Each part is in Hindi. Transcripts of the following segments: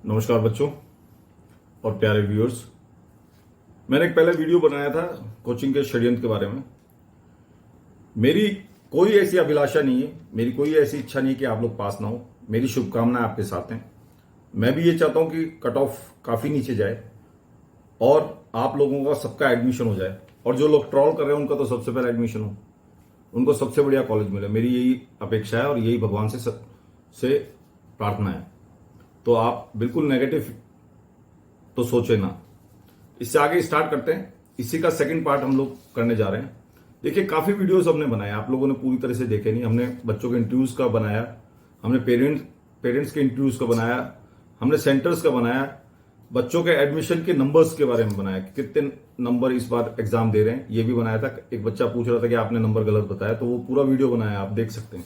नमस्कार बच्चों और प्यारे व्यूअर्स। मैंने एक पहले वीडियो बनाया था कोचिंग के षड्यंत्र के बारे में। मेरी कोई ऐसी अभिलाषा नहीं है, मेरी कोई ऐसी इच्छा नहीं कि आप लोग पास ना हो। मेरी शुभकामनाएं आपके साथ हैं। मैं भी ये चाहता हूं कि कट ऑफ काफी नीचे जाए और आप लोगों का सबका एडमिशन हो जाए, और जो लोग ट्रॉल कर रहे हैं उनका तो सबसे पहले एडमिशन हो, उनको सबसे बढ़िया कॉलेज मिले। मेरी यही अपेक्षा है और यही भगवान से प्रार्थना है। तो आप बिल्कुल नेगेटिव तो सोचे ना। इससे आगे स्टार्ट करते हैं। इसी का सेकंड पार्ट हम लोग करने जा रहे हैं। देखिए, काफी वीडियोस हमने बनाए, आप लोगों ने पूरी तरह से देखे नहीं। हमने बच्चों के इंटरव्यूज का बनाया, हमने पेरेंट्स के इंटरव्यूज का बनाया, हमने सेंटर्स का बनाया, बच्चों के एडमिशन के नंबर्स के बारे में बनाया कि कितने नंबर इस बार एग्जाम दे रहे हैं, ये भी बनाया था। एक बच्चा पूछ रहा था कि आपने नंबर गलत बताया, तो वो पूरा वीडियो बनाया, आप देख सकते हैं।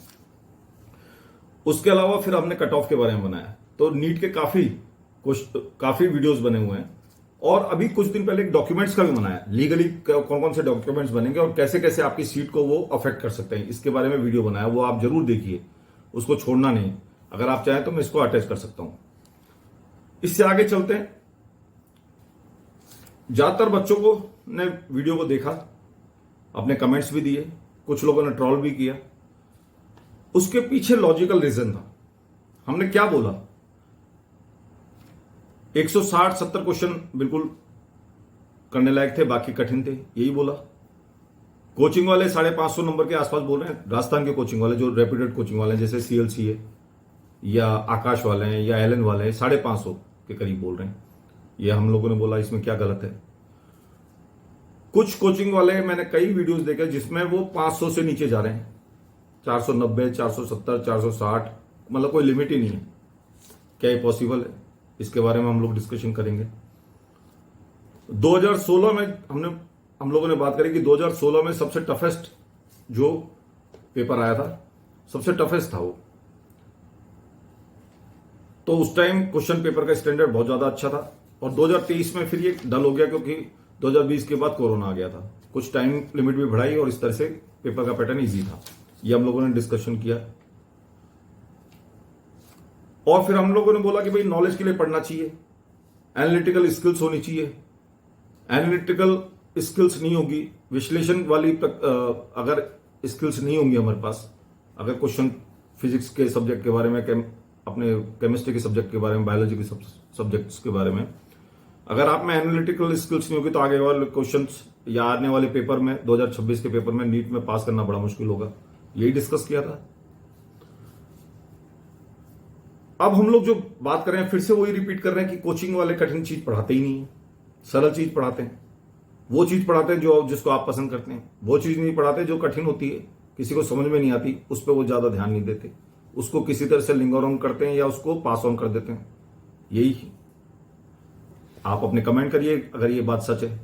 उसके अलावा फिर हमने कट ऑफ के बारे में बनाया। तो नीट के काफी वीडियोस बने हुए हैं। और अभी कुछ दिन पहले एक डॉक्यूमेंट्स का भी बनाया, लीगली कौन कौन से डॉक्यूमेंट्स बनेंगे और कैसे कैसे आपकी सीट को वो अफेक्ट कर सकते हैं, इसके बारे में वीडियो बनाया। वो आप जरूर देखिए, उसको छोड़ना नहीं। अगर आप चाहें तो मैं इसको अटैच कर सकता हूं। इससे आगे चलते हैं। ज्यादातर बच्चों को ने वीडियो को देखा, अपने कमेंट्स भी दिए, कुछ लोगों ने ट्रोल भी किया। उसके पीछे लॉजिकल रीजन था। हमने क्या बोला, 160-70 क्वेश्चन बिल्कुल करने लायक थे, बाकी कठिन थे, यही बोला। कोचिंग वाले 550 नंबर के आसपास बोल रहे हैं। राजस्थान के कोचिंग वाले, जो रेप्यूटेड कोचिंग वाले हैं, जैसे CLC है या आकाश वाले हैं या LN वाले हैं, 550 के करीब बोल रहे हैं। ये हम लोगों ने बोला, इसमें क्या गलत है। कुछ कोचिंग वाले, मैंने कई वीडियोस देखे जिसमें वो 500 से नीचे जा रहे हैं, 490, 470, 460, मतलब कोई लिमिट ही नहीं है। क्या ये पॉसिबल है? इसके बारे में हम लोग डिस्कशन करेंगे। 2016 में हम लोगों ने बात करी कि 2016 में सबसे टफेस्ट जो पेपर आया था, सबसे टफेस्ट था वो। तो उस टाइम क्वेश्चन पेपर का स्टैंडर्ड बहुत ज्यादा अच्छा था। और 2023 में फिर ये डल हो गया, क्योंकि 2020 के बाद कोरोना आ गया था। कुछ टाइम लिमिट भी बढ़ाई और इस तरह से पेपर का पैटर्न ईजी था। ये हम लोगों ने डिस्कशन किया। और फिर हम लोगों ने बोला कि भाई नॉलेज के लिए पढ़ना चाहिए, एनालिटिकल स्किल्स होनी चाहिए। एनालिटिकल स्किल्स नहीं होगी, विश्लेषण वाली अगर स्किल्स नहीं होंगी हमारे पास, अगर क्वेश्चन फिजिक्स के सब्जेक्ट के बारे में, अपने केमिस्ट्री के सब्जेक्ट के बारे में, बायोलॉजी के सब्जेक्ट्स के बारे में, अगर आप में एनालिटिकल स्किल्स नहीं होगी तो आगे वाले क्वेश्चन या आने वाले पेपर में, 2026 के पेपर में, नीट में पास करना बड़ा मुश्किल होगा। यही डिस्कस किया था। अब हम लोग जो बात कर रहे हैं, फिर से वही रिपीट कर रहे हैं कि कोचिंग वाले कठिन चीज पढ़ाते ही नहीं है, सरल चीज पढ़ाते हैं। वो चीज पढ़ाते हैं जिसको आप पसंद करते हैं। वो चीज नहीं पढ़ाते जो कठिन होती है, किसी को समझ में नहीं आती, उस पर वो ज्यादा ध्यान नहीं देते। उसको किसी तरह से लिंगर ऑन करते हैं या उसको पास ऑन कर देते हैं। यही आप अपने कमेंट करिए अगर ये बात सच है।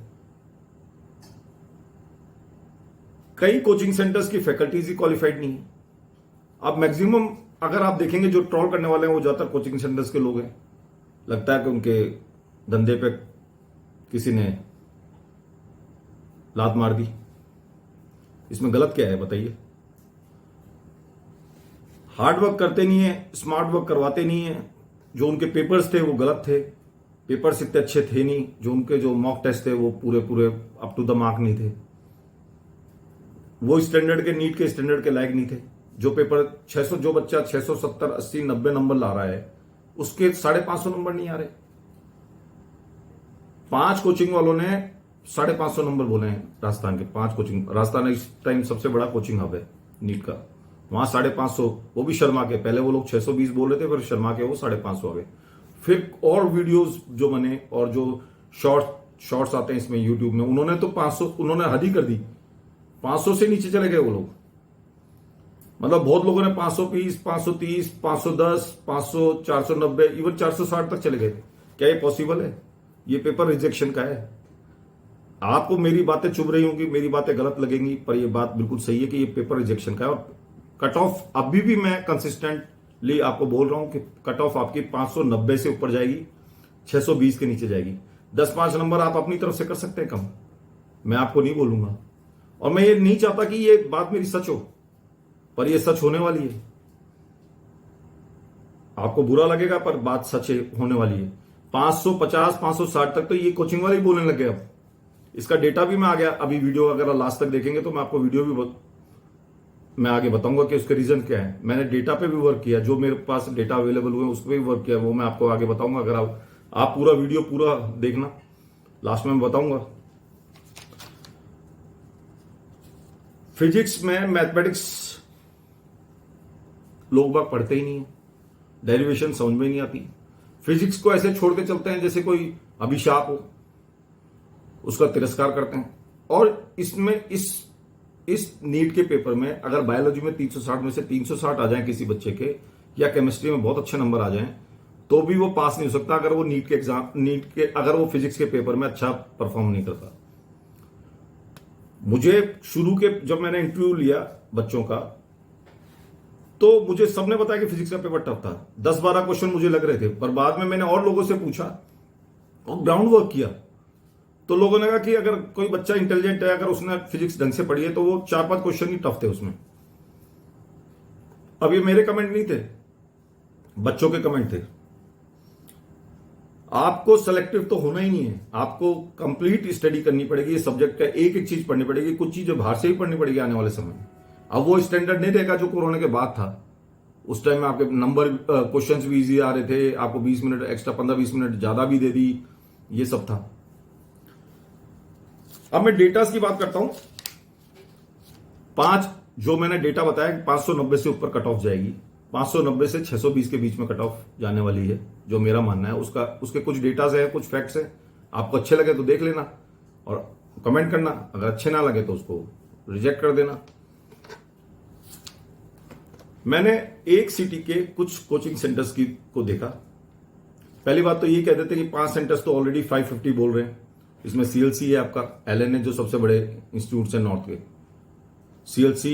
कई कोचिंग सेंटर्स की फैकल्टीज ही क्वालिफाइड नहीं है। अब मैक्सिमम अगर आप देखेंगे, जो ट्रोल करने वाले हैं वो ज्यादातर कोचिंग सेंटर्स के लोग हैं। लगता है कि उनके धंधे पे किसी ने लात मार दी। इसमें गलत क्या है बताइए? हार्ड वर्क करते नहीं है, स्मार्ट वर्क करवाते नहीं है। जो उनके पेपर्स थे वो गलत थे, पेपर्स इतने अच्छे थे नहीं। जो मॉक टेस्ट थे वो पूरे अप टू द मार्क नहीं थे। वो स्टैंडर्ड के, नीट के स्टैंडर्ड के लायक नहीं थे। जो पेपर 600, जो बच्चा 670, 80, 90 नंबर ला रहा है, उसके 550 नंबर नहीं आ रहे। 5 कोचिंग वालों ने 550 नंबर बोले हैं। राजस्थान के 5 कोचिंग, राजस्थान इस टाइम सबसे बड़ा कोचिंग हब है नीट का। वहां 550, वो भी शर्मा के। पहले वो लोग 620 बोल रहे थे, फिर शर्मा के वो 550 हो गए। फिर और वीडियोस जो बने और जो शॉर्ट्स आते हैं इसमें यूट्यूब में, उन्होंने तो 500, उन्होंने हद ही कर दी। 500 से नीचे चले गए वो लोग। मतलब बहुत लोगों ने 520, 530, 510, 500, 490, इवन 460 तक चले गए। क्या ये पॉसिबल है? ये पेपर रिजेक्शन का है। आपको मेरी बातें चुभ रही होंगी, मेरी बातें गलत लगेंगी, पर ये बात बिल्कुल सही है कि ये पेपर रिजेक्शन का है। और कट ऑफ अभी भी मैं कंसिस्टेंटली आपको बोल रहा हूं कि कट ऑफ आपकी 590 से ऊपर जाएगी। 620 के नीचे जाएगी। 10-5 नंबर आप अपनी तरफ से कर सकते हैं कम, मैं आपको नहीं बोलूंगा। और मैं ये नहीं चाहता कि ये बात मेरी सच हो, पर ये सच होने वाली है। आपको बुरा लगेगा पर बात सच होने वाली है। 550 560 तक तो ये कोचिंग वाले ही बोलने लगे। अब इसका डेटा भी मैं आ गया, अभी वीडियो अगर लास्ट तक देखेंगे तो मैं आपको वीडियो भी मैं आगे बताऊंगा कि उसके रीजन क्या है। मैंने डेटा पे भी वर्क किया, जो मेरे पास डेटा अवेलेबल हुए उस पर भी वर्क किया, वो मैं आपको आगे बताऊंगा। अगर आप पूरा वीडियो पूरा देखना, लास्ट में मैं बताऊंगा। फिजिक्स में मैथमेटिक्स लोग बाग पढ़ते ही नहीं है, डेरिवेशन समझ में नहीं आती। फिजिक्स को ऐसे छोड़ के चलते हैं जैसे कोई अभिशाप हो, उसका तिरस्कार करते हैं। और इसमें इस नीट के पेपर में अगर बायोलॉजी में 360 में से 360 आ जाए किसी बच्चे के, या केमिस्ट्री में बहुत अच्छे नंबर आ जाएं, तो भी वो पास नहीं हो सकता अगर वो अगर वो फिजिक्स के पेपर में अच्छा परफॉर्म नहीं करता। मुझे शुरू के जब मैंने इंटरव्यू लिया बच्चों का, तो मुझे सबने बताया कि फिजिक्स का पेपर टफ था। 10-12 क्वेश्चन मुझे लग रहे थे, पर बाद में मैंने और लोगों से पूछा और ग्राउंड वर्क किया, तो लोगों ने कहा कि अगर कोई बच्चा इंटेलिजेंट है, अगर उसने फिजिक्स ढंग से पढ़ी है, तो वो 4-5 क्वेश्चन ही टफ थे उसमें। अब ये मेरे कमेंट नहीं थे, बच्चों के कमेंट थे। आपको सेलेक्टिव तो होना ही नहीं है, आपको कंप्लीट स्टडी करनी पड़ेगी। सब्जेक्ट का एक एक चीज पढ़नी पड़ेगी, कुछ चीजें बाहर से ही पढ़नी पड़ेगी आने वाले समय में। अब वो स्टैंडर्ड नहीं रहेगा जो कोरोना के बाद था। उस टाइम में आपके नंबर क्वेश्चंस भी इजी आ रहे थे, आपको 20 मिनट एक्स्ट्रा, 15-20 मिनट ज्यादा भी दे दी, ये सब था। अब मैं डेटास की बात करता हूं। 5 जो मैंने डेटा बताया, 590 से ऊपर कट ऑफ जाएगी, 590 से 620 के बीच में कट ऑफ जाने वाली है, जो मेरा मानना है। उसके कुछ डेटास है, कुछ फैक्ट्स है। आपको अच्छे लगे तो देख लेना और कमेंट करना, अगर अच्छे ना लगे तो उसको रिजेक्ट कर देना। मैंने एक सिटी के कुछ कोचिंग सेंटर्स को देखा। पहली बात तो ये कह देते कि 5 सेंटर्स तो ऑलरेडी 550 बोल रहे हैं। इसमें सीएलसी है आपका, एलएन है जो सबसे बड़े इंस्टीट्यूट है नॉर्थ के, सीएलसी,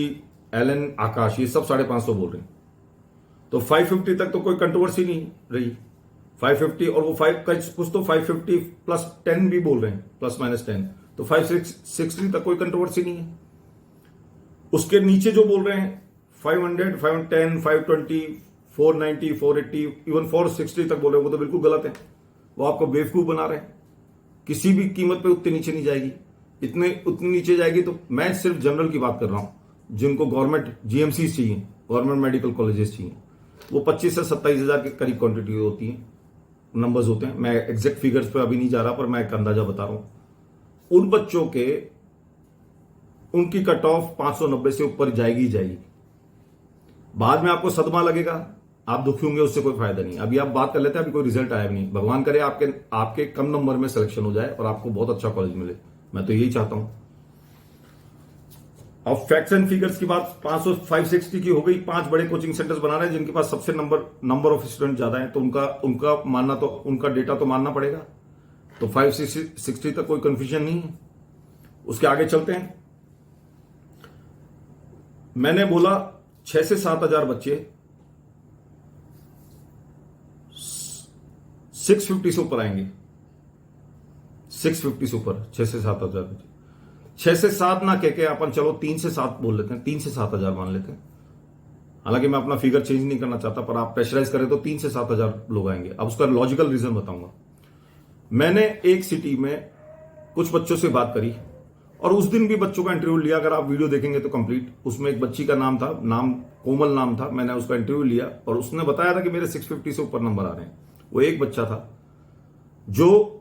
एलएन, आकाश, ये सब 550 बोल रहे हैं। तो 550 तक तो कोई कंट्रोवर्सी नहीं रही। 550 और वो 5 कुछ तो 550 प्लस 10 भी बोल रहे हैं, ±10, तो 560 तक कोई कंट्रोवर्सी नहीं है। उसके नीचे जो बोल रहे हैं 500, 510, 520, 490, 480, इवन 460 तक बोल रहे हैं, वो तो बिल्कुल गलत है। वो आपको बेवकूफ बना रहे हैं। किसी भी कीमत पे उतने नीचे नहीं जाएगी। उतनी नीचे जाएगी तो मैं सिर्फ जनरल की बात कर रहा हूं, जिनको गवर्नमेंट जीएमसी चाहिए, गवर्नमेंट मेडिकल कॉलेजेस चाहिए, वो 25 से 27 हजार के करीब क्वांटिटी होती है, नंबर्स होते हैं। मैं एग्जैक्ट फिगर्स पे अभी नहीं जा रहा, पर मैं एक अंदाजा बता रहा हूं। उन बच्चों के उनकी कट ऑफ 590 से ऊपर जाएगी जाएगी। बाद में आपको सदमा लगेगा, आप दुखी होंगे, उससे कोई फायदा नहीं। अभी आप बात कर लेते हैं, अभी कोई रिजल्ट आया भी नहीं। भगवान करे आपके कम नंबर में सिलेक्शन हो जाए और आपको बहुत अच्छा कॉलेज मिले, मैं तो यही चाहता हूं। अब फैक्ट्स एंड फिगर्स की बात 560 की हो गई। 5 बड़े कोचिंग सेंटर्स बना रहे हैं जिनके पास सबसे नंबर ऑफ स्टूडेंट ज्यादा है, तो उनका मानना, तो उनका डेटा तो मानना पड़ेगा। तो 560 तक कोई कंफ्यूजन नहीं है। उसके आगे चलते हैं। मैंने बोला 6 से 7 हजार बच्चे 650 से ऊपर आएंगे। 650 से ऊपर 6 से 7 हजार बच्चे। 6 से 7 ना कह के अपन चलो 3 से 7 बोल लेते हैं, 3 से 7 हजार मान लेते हैं। हालांकि मैं अपना फिगर चेंज नहीं करना चाहता, पर आप प्रेशराइज करें तो 3 से 7 हजार लोग आएंगे। अब उसका लॉजिकल रीजन बताऊंगा। मैंने एक सिटी में कुछ बच्चों से बात करी और उस दिन भी बच्चों का इंटरव्यू लिया। अगर आप वीडियो देखेंगे तो कंप्लीट, उसमें एक बच्ची का नाम कोमल नाम था। मैंने उसका इंटरव्यू लिया और उसने बताया था कि मेरे 650 से ऊपर नंबर आ रहे हैं। वो एक बच्चा था जो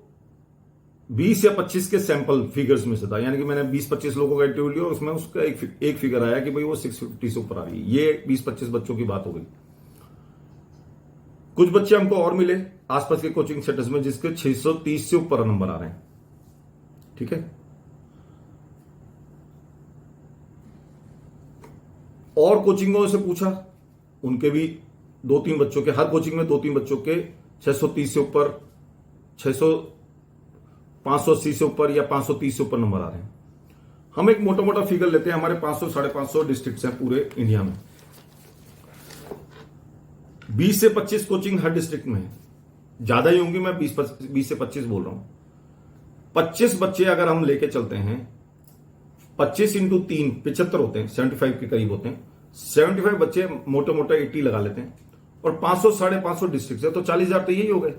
20 या 25 के सैंपल फिगर्स में से था, यानी कि मैंने 20-25 लोगों का इंटरव्यू लिया और उसमें उसका एक फिगर आया कि भाई वो 650 से ऊपर आ रही है। ये 20-25 बच्चों की बात हो गई। कुछ बच्चे हमको और मिले आसपास के कोचिंग सेंटर्स में जिसके 630 से ऊपर नंबर आ रहे हैं। ठीक है, और कोचिंगों से पूछा, उनके भी 2-3 बच्चों के, हर कोचिंग में 2-3 बच्चों के 630 से ऊपर, 580 से ऊपर या 530 से ऊपर नंबर आ रहे हैं। हम एक मोटा मोटा फिगर लेते हैं। हमारे 500-550 डिस्ट्रिक्ट्स हैं पूरे इंडिया में। 20 से 25 कोचिंग हर डिस्ट्रिक्ट में है। ज्यादा ही होंगी, मैं 20 से 25 बोल रहा हूं। 25 बच्चे अगर हम लेके चलते हैं, 25 इंटू 3 75 होते हैं, 75 के करीब होते हैं। 75 बच्चे मोटे मोटे 80 लगा लेते हैं, और 500 550 डिस्ट्रिक्ट है, तो 40,000 तो यही हो गए।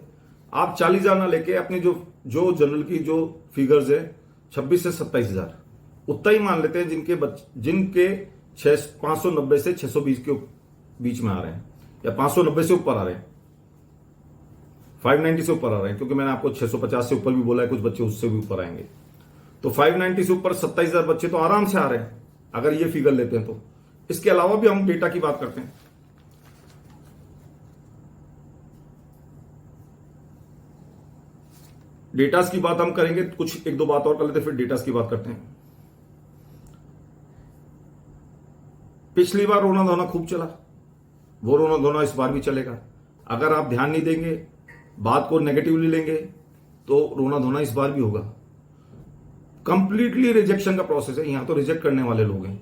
आप 40,000 ना लेके अपनी जो जनरल की जो फिगर्स है 26 से 27,000 उतना ही मान लेते हैं, जिनके 590 से 620 के बीच में आ रहे हैं, या 590 से ऊपर आ रहे हैं, 590 से ऊपर आ रहे हैं, क्योंकि मैंने आपको 650 से ऊपर भी बोला है, कुछ बच्चे उससे भी ऊपर आएंगे। तो 590 से ऊपर 27,000 बच्चे तो आराम से आ रहे हैं अगर ये फिगर लेते हैं तो। इसके अलावा भी हम डेटा की बात करते हैं। डेटास की बात हम करेंगे, कुछ एक दो बात और कर लेते, फिर डेटास की बात करते हैं। पिछली बार रोना धोना खूब चला, वो रोना धोना इस बार भी चलेगा। अगर आप ध्यान नहीं देंगे, बात को नेगेटिवली लेंगे, तो रोना धोना इस बार भी होगा। कंप्लीटली रिजेक्शन का प्रोसेस है, यहां तो रिजेक्ट करने वाले लोग हैं।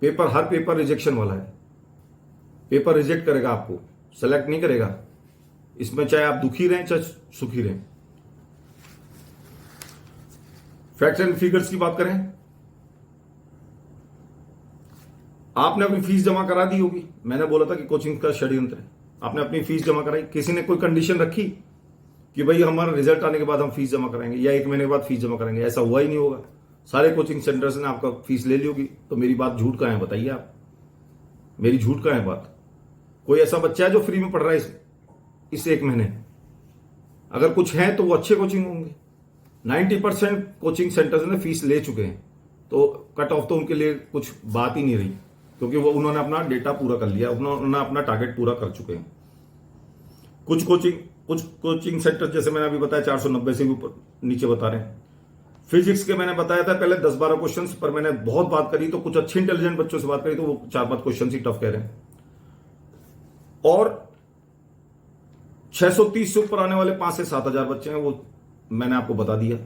हर पेपर रिजेक्शन वाला है। पेपर रिजेक्ट करेगा, आपको सेलेक्ट नहीं करेगा इसमें, चाहे आप दुखी रहें चाहे सुखी रहें। फैक्ट्स एंड फिगर्स की बात करें, आपने अपनी फीस जमा करा दी होगी। मैंने बोला था कि कोचिंग का षड्यंत्र है। आपने अपनी फीस जमा कराई, किसी ने कोई कंडीशन रखी कि भाई हमारा रिजल्ट आने के बाद हम फीस जमा कराएंगे, या 1 महीने के बाद फीस जमा कराएंगे? ऐसा हुआ ही नहीं होगा। सारे कोचिंग सेंटर्स ने आपका फीस ले ली होगी। तो मेरी बात झूठ कहां है, बताइए आप, मेरी झूठ कहां है बात? कोई ऐसा बच्चा है जो फ्री में पढ़ रहा है इस 1 महीने? अगर कुछ है तो वो अच्छे कोचिंग होंगे। 90% कोचिंग सेंटर्स ने फीस ले चुके हैं, तो कट ऑफ तो उनके लिए कुछ बात ही नहीं रही, क्योंकि वो उन्होंने अपना डेटा पूरा कर लिया, उन्होंने अपना टारगेट पूरा कर चुके हैं। कुछ कोचिंग सेंटर जैसे मैंने अभी बताया 490 से भी ऊपर नीचे बता रहे हैं। फिजिक्स के मैंने बताया था पहले 10-12 क्वेश्चन पर मैंने बहुत बात करी, तो कुछ अच्छे इंटेलिजेंट बच्चों से बात करी तो वो 4-5 क्वेश्चन ही टफ कह रहे हैं। और 630 से ऊपर आने वाले 5 से 7,000 बच्चे हैं, वो मैंने आपको बता दिया।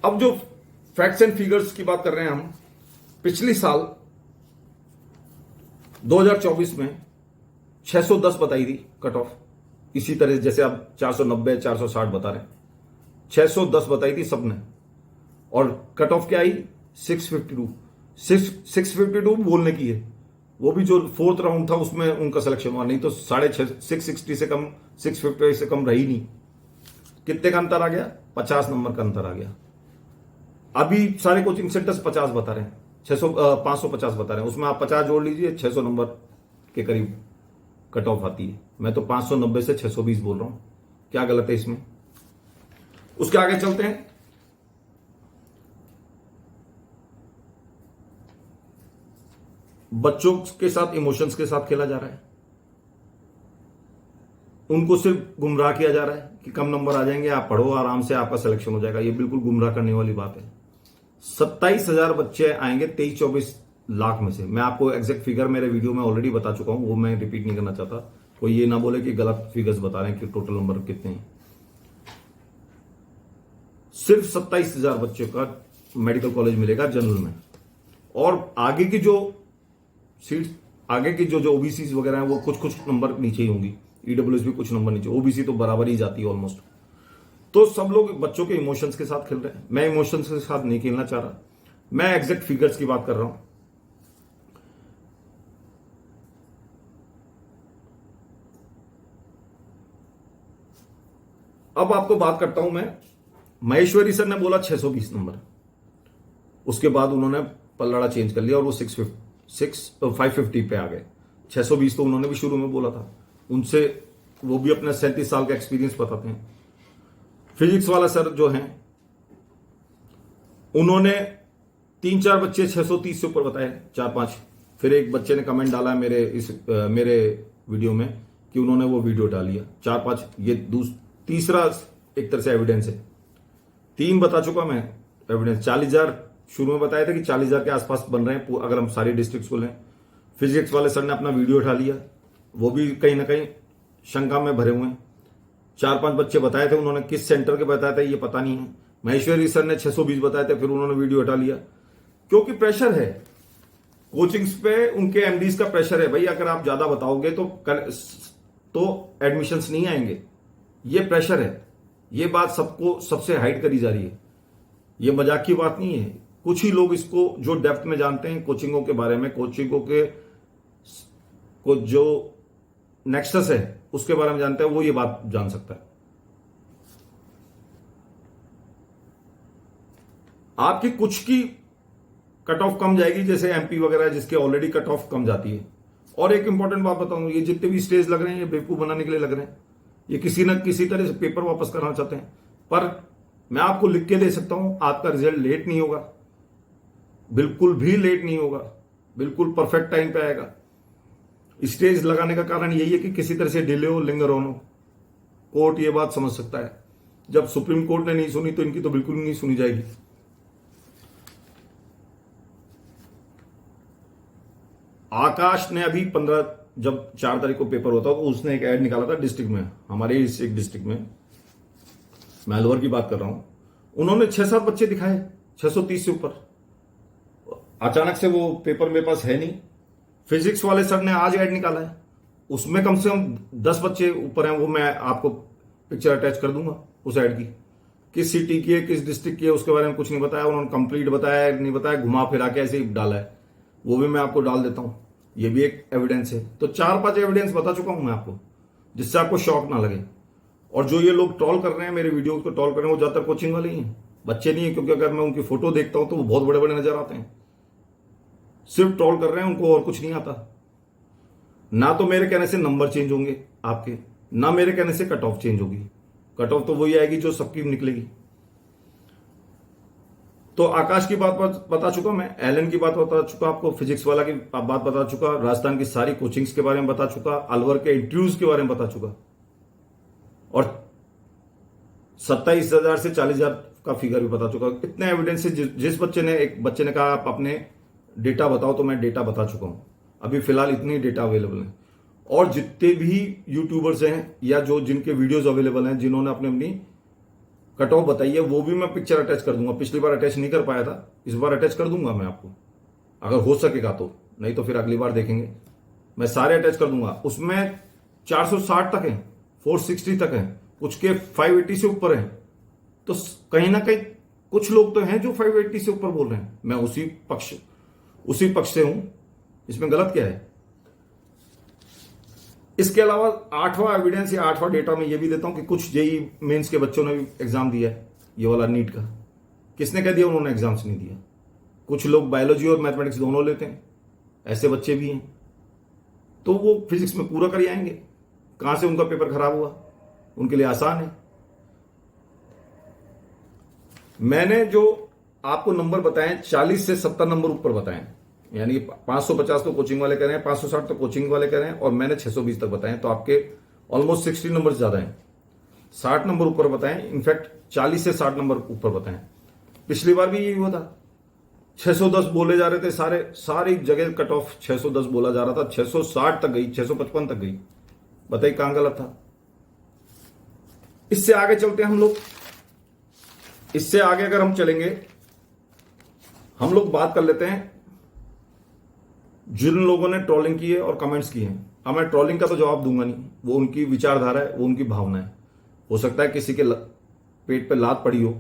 अब जो फैक्ट्स एंड फिगर्स की बात कर रहे हैं हम, पिछली साल 2024 में 610 बताई थी कट ऑफ, इसी तरह जैसे आप 490 460 बता रहे हैं, 610 बताई थी सबने, और कट ऑफ क्या आई? 652 बोलने की है। वो भी जो 4th राउंड था उसमें उनका सिलेक्शन हुआ, नहीं तो 660 से कम, 650 से कम रही नहीं। कितने का अंतर आ गया? 50 नंबर का अंतर आ गया। अभी सारे कोचिंग सेंटर्स 50 बता रहे हैं, 550 बता रहे हैं, उसमें आप 50 जोड़ लीजिए, 600 नंबर के करीब कट ऑफ आती है। मैं तो 590 से 620 बोल रहा हूं, क्या गलत है इसमें? उसके आगे चलते हैं। बच्चों के साथ इमोशंस के साथ खेला जा रहा है, उनको सिर्फ गुमराह किया जा रहा है कि कम नंबर आ जाएंगे, आप पढ़ो आराम से, आपका सिलेक्शन हो जाएगा। ये बिल्कुल गुमराह करने वाली बात है। 27,000 बच्चे आएंगे 23-24 लाख में से। मैं आपको एग्जैक्ट फिगर मेरे वीडियो में ऑलरेडी बता चुका हूं, वो मैं रिपीट नहीं करना चाहता। कोई ये ना बोले कि गलत फिगर्स बता रहे हैं कि टोटल नंबर कितने हैं। सिर्फ 27,000 बच्चों का मेडिकल कॉलेज मिलेगा जनरल में, और आगे की जो सीट्स, आगे की जो ओबीसी वगैरह हैं, वो कुछ नंबर नीचे ही होंगी। ईडब्ल्यूएस भी कुछ नंबर नीचे, ओबीसी तो बराबर ही जाती है ऑलमोस्ट। तो सब लोग बच्चों के इमोशंस के साथ खेल रहे हैं। मैं इमोशंस के साथ नहीं खेलना चाह रहा, मैं एग्जैक्ट फिगर्स की बात कर रहा हूं। अब आपको बात करता हूं मैं, महेश्वरी सर ने बोला 620 नंबर, उसके बाद उन्होंने पल्लड़ा चेंज कर लिया और वो 550 पे आ गए। 620 तो उन्होंने भी शुरू में बोला था, उनसे वो भी अपना 37 साल का एक्सपीरियंस बताते हैं। फिजिक्स वाला सर जो हैं, उन्होंने 3-4 बच्चे 630 से ऊपर बताए, 4-5। फिर एक बच्चे ने कमेंट डाला मेरे वीडियो में कि उन्होंने वो वीडियो डाली है 4-5। ये तीसरा एक तरह से एविडेंस है। 3 बता चुका मैं एविडेंस। 40,000 शुरू में बताया था कि 40,000 के आसपास बन रहे हैं अगर हम सारी डिस्ट्रिक्ट्स को लें। फिजिक्स वाले सर ने अपना वीडियो उठा लिया, वो भी कहीं ना कहीं शंका में भरे हुए हैं। 4-5 बच्चे बताए थे, उन्होंने किस सेंटर के बताया था ये पता नहीं है। महेश्वरी सर ने 620 बताए थे, फिर उन्होंने वीडियो हटा लिया, क्योंकि प्रेशर है कोचिंग्स पे, उनके एमडीज का प्रेशर है। भाई अगर आप ज्यादा बताओगे तो तो एडमिशन्स नहीं आएंगे। ये प्रेशर है, ये बात सबको सबसे हाइड करी जा रही है। ये मजाक की बात नहीं है। कुछ ही लोग इसको जो डेप्थ में जानते हैं कोचिंगों के बारे में, कोचिंगों के को जो नेक्सस है उसके बारे में जानते हैं, वो ये बात जान सकता है। आपकी कुछ की कट ऑफ कम जाएगी, जैसे एमपी वगैरह जिसके ऑलरेडी कट ऑफ कम जाती है। और एक इंपॉर्टेंट बात बताऊंगा, ये जितने भी स्टेज लग रहे हैं ये बेवकूफ बनाने के लिए लग रहे हैं। ये किसी न किसी तरह से पेपर वापस करना चाहते हैं। पर मैं आपको लिख के दे सकता हूं, आपका रिजल्ट लेट नहीं होगा, बिल्कुल भी लेट नहीं होगा, बिल्कुल परफेक्ट टाइम पे आएगा। स्टेज लगाने का कारण यही है कि किसी तरह से डिले हो, लिंगर ऑन हो। कोर्ट ये बात समझ सकता है। जब सुप्रीम कोर्ट ने नहीं सुनी तो इनकी तो बिल्कुल नहीं सुनी जाएगी। आकाश ने अभी 15 जब 4 तारीख को पेपर होता तो उसने एक ऐड निकाला था डिस्ट्रिक्ट में, हमारे इस एक डिस्ट्रिक्ट में, मैं अलवर की बात कर रहा हूं। उन्होंने 6-7 बच्चे दिखाए 630 से ऊपर। अचानक से वो पेपर मेरे पास है नहीं। फिजिक्स वाले सर ने आज ऐड निकाला है, उसमें कम से कम 10 बच्चे ऊपर हैं। वो मैं आपको पिक्चर अटैच कर दूंगा उस ऐड की। किस सिटी की है, किस डिस्ट्रिक्ट की है, उसके बारे में कुछ नहीं बताया उन्होंने। कंप्लीट बताया नहीं बताया, घुमा फिरा के ऐसे ही डाला है, वो भी मैं आपको डाल देता हूं। ये भी एक एविडेंस है। तो 4-5 एविडेंस बता चुका हूं मैं आपको, जिससे आपको शॉक ना लगे। और जो ये लोग ट्रोल कर रहे हैं, मेरे वीडियो को ट्रोल कर रहे हैं, वो ज्यादातर कोचिंग वाले ही हैं, बच्चे नहीं है। क्योंकि अगर मैं उनकी फोटो देखता हूं तो वो बहुत बड़े बड़े नजर आते हैं। सिर्फ ट्रोल कर रहे हैं, उनको और कुछ नहीं आता। ना तो मेरे कहने से नंबर चेंज होंगे आपके, ना मेरे कहने से कट ऑफ चेंज होगी। कट ऑफ तो वही आएगी जो सबकी निकलेगी। तो आकाश की बात बता चुका मैं, एलन की बात बता चुका आपको, फिजिक्स वाला की बात बता चुका, राजस्थान की सारी कोचिंग्स के बारे में बता चुका, अलवर के इंटरव्यूज के बारे में बता चुका। और 27,000 से 40,000 का फिगर भी बता चुका। इतने एविडेंस से जिस बच्चे ने, एक बच्चे ने कहा आप अपने डेटा बताओ, तो मैं डेटा बता चुका हूं। अभी फिलहाल इतनी डेटा अवेलेबल है। और जितने भी यूट्यूबर्स हैं या जो जिनके वीडियोस अवेलेबल हैं, जिन्होंने अपनी कट ऑफ बताई है, वो भी मैं पिक्चर अटैच कर दूंगा। पिछली बार अटैच नहीं कर पाया था, इस बार अटैच कर दूंगा मैं आपको, अगर हो सकेगा तो। नहीं तो फिर अगली बार देखेंगे। मैं सारे अटैच कर दूंगा। उसमें 460 तक है, 460 तक है, कुछ के 580 से ऊपर है। तो कहीं ना कहीं कुछ लोग तो हैं जो 580 से ऊपर बोल रहे हैं। मैं उसी पक्ष से हूं। इसमें गलत क्या है? इसके अलावा 8वां एविडेंस या 8वां डेटा मैं ये भी देता हूं कि कुछ जेई मेंस के बच्चों ने भी एग्जाम दिया है, ये वाला नीट का। किसने कह दिया उन्होंने एग्जाम्स नहीं दिया? कुछ लोग बायोलॉजी और मैथमेटिक्स दोनों लेते हैं, ऐसे बच्चे भी हैं। तो वो फिजिक्स में पूरा कर आएंगे। कहां से उनका पेपर खराब हुआ? उनके लिए आसान है। मैंने जो आपको नंबर बताए 40 से 70 नंबर ऊपर बताए, यानी 550 तो कोचिंग वाले कह रहे हैं, 560 तो कोचिंग वाले कह रहे हैं, और मैंने 620 तक बताए। तो आपके ऑलमोस्ट 60 नंबर ज्यादा हैं। 60 नंबर ऊपर बताएं, इनफैक्ट 40 से 60 नंबर ऊपर बताएं। पिछली बार भी यही हुआ था, 610 बोले जा रहे थे, सारी जगह कट ऑफ 610 बोला जा रहा था, 660 तक गई, 655 तक गई। बताइए कहां गलत था? इससे आगे चलते हैं हम लोग। इससे आगे अगर हम चलेंगे, हम लोग बात कर लेते हैं जिन लोगों ने ट्रोलिंग की है और कमेंट्स किए हैं। अब मैं ट्रोलिंग का तो जवाब दूंगा नहीं, वो उनकी विचारधारा है, वो उनकी भावना है। हो सकता है किसी के पेट पे लात पड़ी हो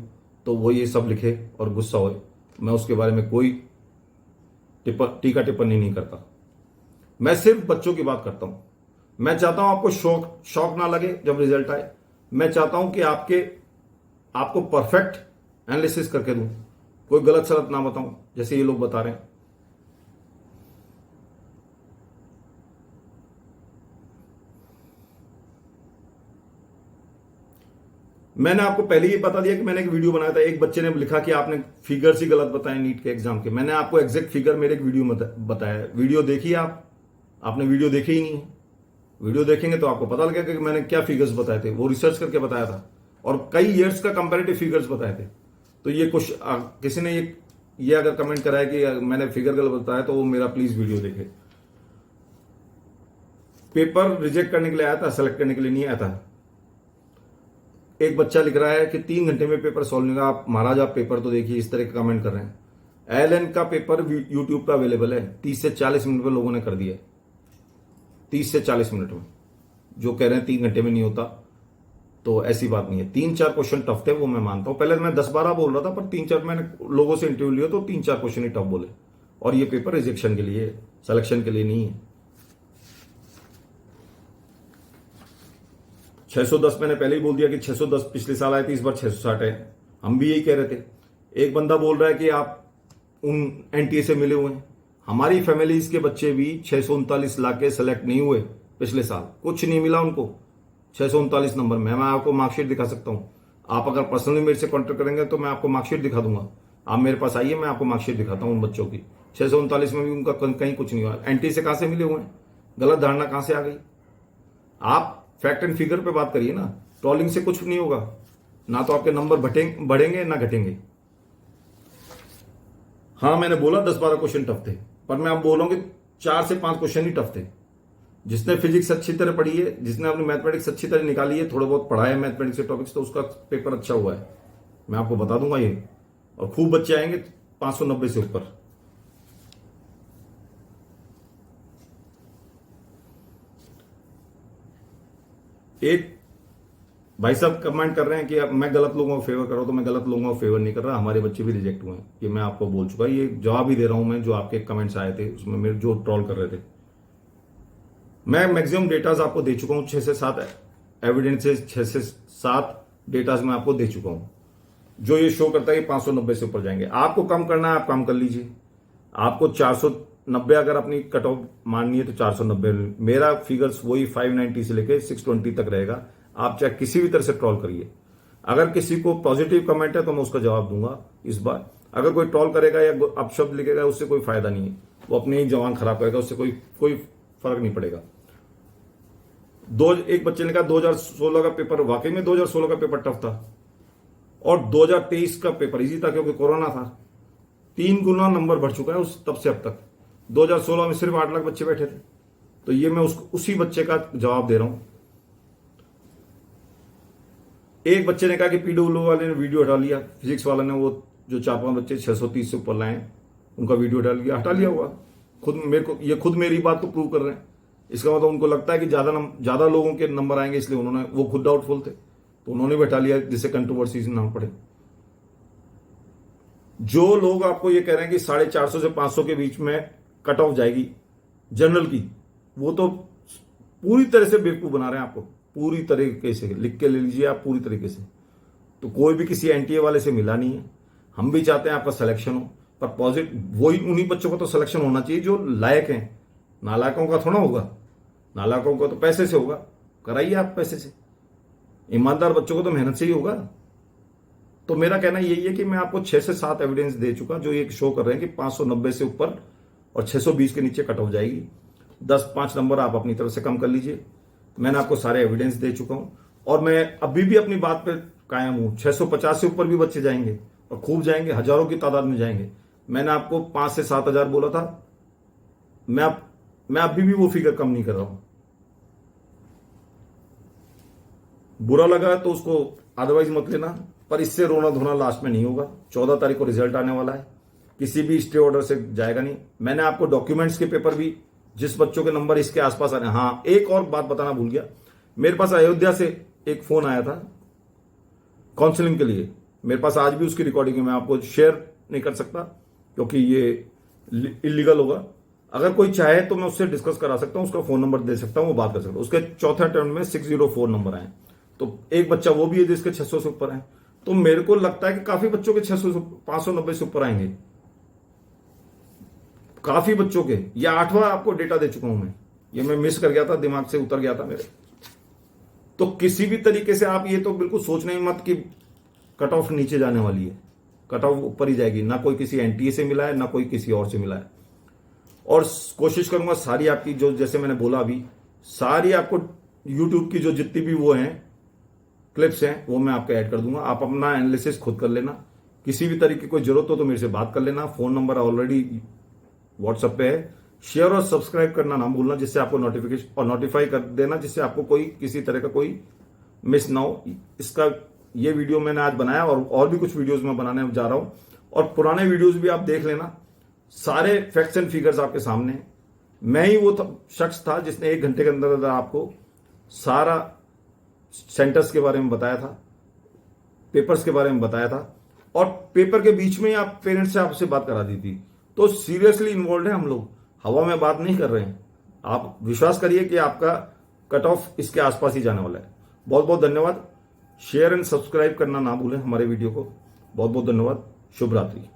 तो वो ये सब लिखे और गुस्सा हो। मैं उसके बारे में कोई टीका टिप्पणी नहीं करता। मैं सिर्फ बच्चों की बात करता हूं। मैं चाहता हूं आपको शौक ना लगे जब रिजल्ट आए। मैं चाहता हूं कि आपको परफेक्ट एनालिसिस करके दूं, कोई गलत सलत ना बताऊं जैसे ये लोग बता रहे हैं। मैंने आपको पहले ही बता दिया कि मैंने एक वीडियो बनाया था। एक बच्चे ने लिखा कि आपने फिगर्स ही गलत बताए नीट के एग्जाम के। मैंने आपको एग्जैक्ट फिगर मेरे एक वीडियो में बताया। वीडियो देखिए आपने वीडियो देखी ही नहीं है। वीडियो देखेंगे तो आपको पता लगेगा कि मैंने क्या फिगर्स बताए थे। वो रिसर्च करके बताया था और कई ईयर्स का कंपैरेटिव फिगर्स बताए थे। तो ये कुछ किसी ने ये अगर कमेंट करा है कि मैंने फिगर गलत बताया तो वो मेरा प्लीज वीडियो देखे। पेपर रिजेक्ट करने के लिए आया था, सेलेक्ट करने के लिए नहीं आया था। एक बच्चा लिख रहा है कि 3 घंटे में पेपर सॉल्व नहीं होगा। आप महाराज आप पेपर तो देखिए, इस तरह के कमेंट कर रहे हैं। एलएन का पेपर यूट्यूब पे अवेलेबल है, 30 से 40 मिनट में लोगों ने कर दिया। 30 से 40 मिनट में जो कह रहे हैं 3 घंटे में नहीं होता, तो ऐसी बात नहीं है। 3-4 क्वेश्चन टफ थे, वो मैं मानता हूं। पहले मैं 10-12 बोल रहा था, पर 3-4 मैंने लोगों से इंटरव्यू लिया तो 3-4 क्वेश्चन ही टफ बोले। और ये पेपर रिजेक्शन के लिए, सिलेक्शन के लिए नहीं है। 610 मैंने पहले ही बोल दिया कि 610 पिछले साल आए थे, इस बार 660 है। हम भी यही कह रहे थे। एक बंदा बोल रहा है कि आप उन एनटीए से मिले हुए हैं। हमारी फैमिलीज के बच्चे भी 639 लाख के सेलेक्ट नहीं हुए पिछले साल, कुछ नहीं मिला उनको 639 नंबर में। मैं आपको मार्कशीट दिखा सकता हूं। आप अगर पर्सनली मेरे से कॉन्टेक्ट करेंगे तो मैं आपको मार्कशीट दिखा दूंगा। आप मेरे पास आइए, मैं आपको मार्कशीट दिखाता हूं उन बच्चों की। 639 में भी उनका कहीं कुछ नहीं हुआ। एनटीए से कहां से मिले हुए हैं? गलत धारणा कहां से आ गई? आप फैक्ट एंड फिगर पे बात करिए ना। ट्रोलिंग से कुछ नहीं होगा, ना तो आपके नंबर बढ़ेंगे ना घटेंगे। हाँ, मैंने बोला 10-12 क्वेश्चन टफ थे, पर मैं अब बोल रहा हूं कि 4 से 5 क्वेश्चन ही टफ थे। जिसने फिजिक्स अच्छी तरह पढ़ी है, जिसने अपनी मैथमेटिक्स अच्छी तरह निकाली है, थोड़ा बहुत पढ़ा है मैथमेटिक्स के टॉपिक्स, तो उसका पेपर अच्छा हुआ है, मैं आपको बता दूंगा ये। और खूब बच्चे आएंगे 590 से ऊपर। एक भाई साहब कमेंट कर रहे हैं कि अब मैं गलत लोगों को फेवर कर रहा हूं, तो मैं गलत लोगों को फेवर नहीं कर रहा। हमारे बच्चे भी रिजेक्ट हुए हैं, ये मैं आपको बोल चुका। ये जवाब ही दे रहा हूं मैं, जो आपके कमेंट्स आए थे उसमें मेरे जो ट्रोल कर रहे थे। मैं मैक्सिमम डेटाज आपको दे चुका हूं, 6 से 7 एविडेंसेस, 6 से 7 डेटाज मैं आपको दे चुका हूं, जो ये शो करता है कि 590 से ऊपर जाएंगे। आपको कम करना है, आप कम कर लीजिए। आपको 490 अगर अपनी कट ऑफ माननी है तो 490। मेरा फिगर्स वही 590 से लेकर 620 तक रहेगा। आप चाहे किसी भी तरह से ट्रोल करिए। अगर किसी को पॉजिटिव कमेंट है तो मैं उसका जवाब दूंगा इस बार। अगर कोई ट्रोल करेगा या अपशब्द लिखेगा, उससे कोई फायदा नहीं है। वो अपने ही जवान खराब करेगा, उससे कोई फर्क नहीं पड़ेगा। एक बच्चे ने कहा 2016 का पेपर, वाकई में 2016 का पेपर टफ था, और 2023 का पेपर इजी था क्योंकि कोरोना था। 3 गुना नंबर बढ़ चुका है तब से अब तक। 2016 में सिर्फ 8 लाख बच्चे बैठे थे, तो ये मैं उसी बच्चे का जवाब दे रहा हूं। एक बच्चे ने कहा कि पीडब्ल्यू वाले ने वीडियो हटा लिया, फिजिक्स वाला ने, वो जो 4-5 बच्चे 630 से ऊपर लाए उनका वीडियो हटा लिया होगा। खुद मेरी बात को प्रूव कर रहे हैं। इसका मतलब उनको लगता है कि ज्यादा लोगों के नंबर आएंगे, इसलिए वो खुद डाउटफुल थे तो उन्होंने भी हटा लिया, जिससे कंट्रोवर्सीज ना पड़े। जो लोग आपको ये कह रहे हैं कि 450 से 500 के बीच में कट ऑफ जाएगी जनरल की, वो तो पूरी तरह से बेवकूफ बना रहे हैं आपको। पूरी तरीके से लिख के ले लीजिए आप, पूरी तरीके से। तो कोई भी किसी एनटीए वाले से मिला नहीं है। हम भी चाहते हैं आपका सिलेक्शन हो, पर पॉजिटिव उन्हीं बच्चों का तो सिलेक्शन होना चाहिए जो लायक हैं। नालायकों का थोड़ा होगा। नालायकों का तो पैसे से होगा, कराइए आप पैसे से। ईमानदार बच्चों को तो मेहनत से ही होगा। तो मेरा कहना यही है कि मैं आपको 6 से 7 एविडेंस दे चुका, जो ये शो कर रहे हैं कि 590 से ऊपर और 620 के नीचे कट ऑफ जाएगी। 10-5 नंबर आप अपनी तरफ से कम कर लीजिए। मैंने आपको सारे एविडेंस दे चुका हूं, और मैं अभी भी अपनी बात पे कायम हूं। 650 से ऊपर भी बच्चे जाएंगे, और खूब जाएंगे, हजारों की तादाद में जाएंगे। मैंने आपको 5 से 7 हजार बोला था। मैं अभी भी वो फिगर कम नहीं कर रहा हूं। बुरा लगा तो उसको अदरवाइज मत लेना, पर इससे रोना धोना लास्ट में नहीं होगा। 14 तारीख को रिजल्ट आने वाला है, किसी भी स्टे ऑर्डर से जाएगा नहीं। मैंने आपको डॉक्यूमेंट्स के पेपर भी, जिस बच्चों के नंबर इसके आसपास आ रहे हैं। हाँ, एक और बात बताना भूल गया, मेरे पास अयोध्या से एक फोन आया था काउंसलिंग के लिए। मेरे पास आज भी उसकी रिकॉर्डिंग है, मैं आपको शेयर नहीं कर सकता क्योंकि ये इलीगल होगा। अगर कोई चाहे तो मैं उससे डिस्कस करा सकता हूं, उसका फोन नंबर दे सकता हूं, वो बात कर सकता हूं। उसके चौथे अटेम्प्ट में 604 नंबर आए, तो एक बच्चा वो भी है जिसके 600 से ऊपर है। तो मेरे को लगता है कि काफी बच्चों के 590 से ऊपर आएंगे, काफी बच्चों के। या 8वां आपको डेटा दे चुका हूं मैं, ये मैं मिस कर गया था, दिमाग से उतर गया था मेरे। तो किसी भी तरीके से आप ये तो बिल्कुल सोचना ही मत कि कट ऑफ नीचे जाने वाली है। कट ऑफ ऊपर ही जाएगी। ना कोई किसी एनटीए से मिला है, ना कोई किसी और से मिला है। और कोशिश करूंगा सारी आपकी, जो जैसे मैंने बोला अभी, सारी आपको यूट्यूब की जो जितनी भी वो हैं क्लिप्स हैं, वो मैं आपको ऐड कर दूंगा। आप अपना एनालिसिस खुद कर लेना। किसी भी तरीके की कोई जरूरत हो तो मेरे से बात कर लेना। फोन नंबर ऑलरेडी व्हाट्सएप पे है। शेयर और सब्सक्राइब करना ना भूलना, जिससे आपको नोटिफिकेशन और नोटिफाई कर देना, जिससे आपको कोई किसी तरह का कोई मिस ना हो। इसका ये वीडियो मैंने आज बनाया, और भी कुछ वीडियोस मैं बनाने जा रहा हूं। और पुराने वीडियोस भी आप देख लेना, सारे फैक्ट्स एंड फिगर्स आपके सामने। मैं ही वो शख्स था जिसने 1 घंटे के अंदर आपको सारा सेंटर्स के बारे में बताया था, पेपर्स के बारे में बताया था, और पेपर के बीच में आप पेरेंट्स से आपसे बात करा दी थी। तो सीरियसली इन्वॉल्व है हम लोग, हवा में बात नहीं कर रहे हैं। आप विश्वास करिए कि आपका कट ऑफ इसके आसपास ही जाने वाला है। बहुत बहुत धन्यवाद। शेयर एंड सब्सक्राइब करना ना भूलें हमारे वीडियो को। बहुत बहुत धन्यवाद। शुभ रात्रि।